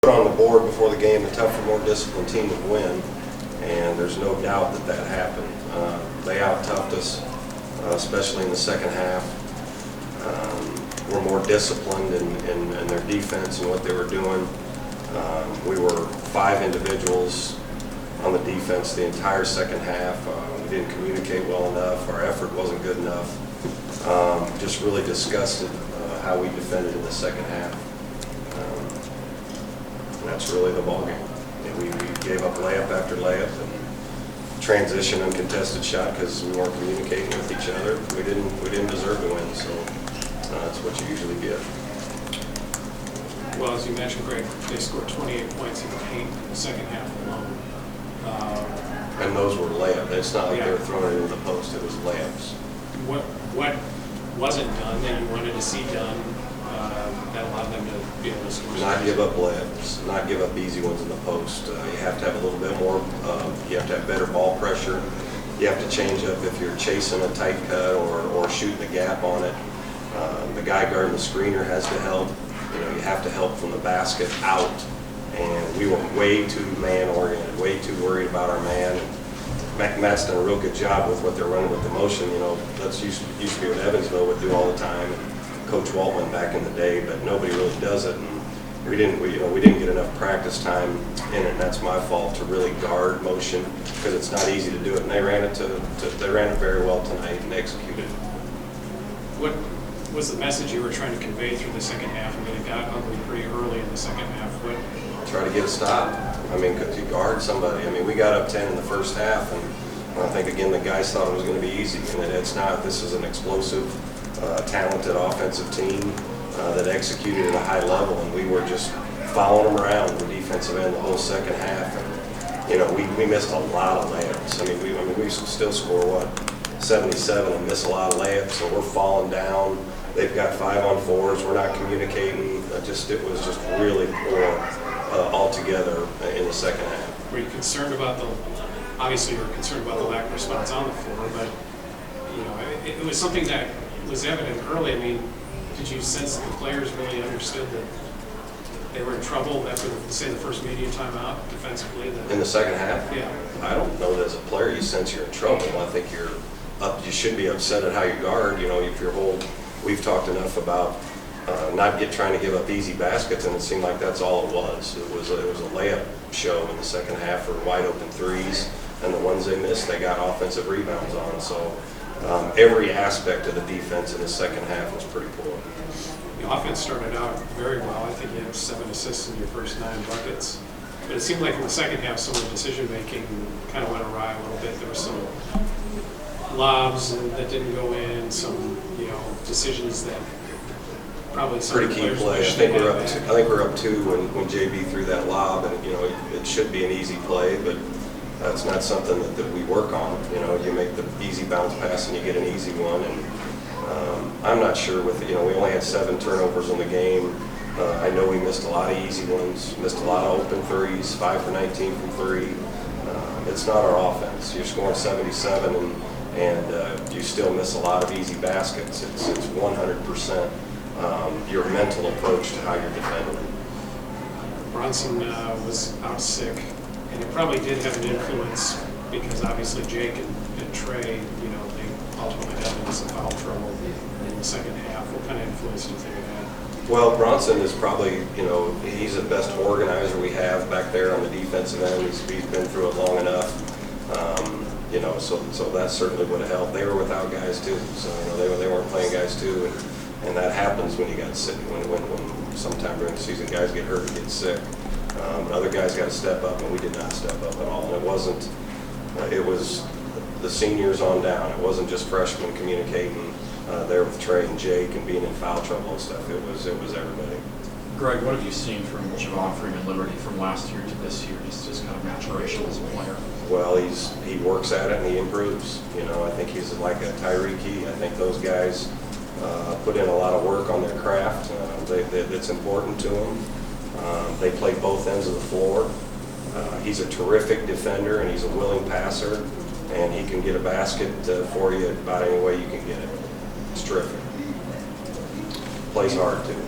Put on the board before the game, the tougher, more disciplined team would win, and there's no doubt that that happened. They out-toughed us, especially in the second half. We're more disciplined in their defense and what they were doing. We were 5 individuals on the defense the entire second half. We didn't communicate well enough. Our effort wasn't good enough. Just really disgusted how we defended in the second half. And that's really the ballgame. We gave up layup after layup and transition uncontested shot because we weren't communicating with each other. We didn't deserve to win, so that's what you usually get. Well, as you mentioned, Greg, they scored 28 points in the paint in the second half alone. And those were layups. It's not like they were throwing it into the post. It was layups. What wasn't done that you wanted to see done that allowed them to be able to score? Not give up layups, not give up easy ones in the post. You have to have a little bit more, you have to have better ball pressure. You have to change up if you're chasing a tight cut or shooting a gap on it. The guy guarding the screener has to help. You have to help from the basket out. And we were way too man-oriented, way too worried about our man. And Matt's done a real good job with what they're running with the motion. That's used to be what Evansville would do all the time. And Coach Waltman back in the day, but nobody really does it. And we didn't get enough practice time in it. And that's my fault to really guard motion because it's not easy to do it. And they ran it very well tonight and executed. What was the message you were trying to convey through the second half? I mean, it got ugly pretty early in the second half. Try to get a stop. I mean, could you guard somebody? I mean, we got up 10 in the first half, and I think, again, the guys thought it was going to be easy, and it's not. This is an explosive, talented offensive team that executed at a high level, and we were just following them around the defensive end the whole second half. And, we missed a lot of layups. I mean, we still score, 77 and miss a lot of layups, so we're falling down. They've got 5-on-4s. We're not communicating. It was just really poor altogether in the second half. Were you concerned about obviously you were concerned about the lack of response on the floor, but it was something that was evident early. I mean, did you sense that the players really understood that they were in trouble after, say, the first media timeout defensively? In the second half? Yeah. I don't know that as a player you sense you're in trouble. I think you should be upset at how you guard. We've talked enough about trying to give up easy baskets, and it seemed like that's all it was. It was a layup show in the second half for wide open threes, and the ones they missed, they got offensive rebounds on. So every aspect of the defense in the second half was pretty poor. The offense started out very well. I think you had 7 assists in your first 9 buckets. But it seemed like in the second half, some of the decision-making kind of went awry a little bit. There were some lobs that didn't go in, some decisions that probably some pretty key play. I think we're up 2 when JB threw that lob, and it should be an easy play, but that's not something that we work on. You make the easy bounce pass and you get an easy one, and I'm not sure with we only had 7 turnovers in the game. I know we missed a lot of easy ones, missed a lot of open threes, 5 for 19 from 3. It's not our offense. You're scoring 77 and you still miss a lot of easy baskets. It's 100% your mental approach to how you're defending. Bronson was out sick, and it probably did have an influence because obviously Jake and Trey, they ultimately got into some foul trouble in the second half. What kind of influence do you think it had? Well, Bronson is probably, he's the best organizer we have back there on the defensive end. He's been through it long enough. So that certainly would have helped. They were without guys too, so they weren't playing guys too, and that happens when you got sick. When sometime during the season guys get hurt and get sick, but other guys got to step up, and we did not step up at all. And it wasn't. It was the seniors on down. It wasn't just freshmen communicating there with Trey and Jake and being in foul trouble and stuff. It was everybody. Greg, what have you seen from Javon Freeman-Liberty from last year to this year, just kind of maturation as a player? Well, he works at it and he improves. I think he's like a Tyree Key. I think those guys put in a lot of work on their craft. It's important to them. They play both ends of the floor. He's a terrific defender and he's a willing passer, and he can get a basket for you about any way you can get it. It's terrific. Plays hard too.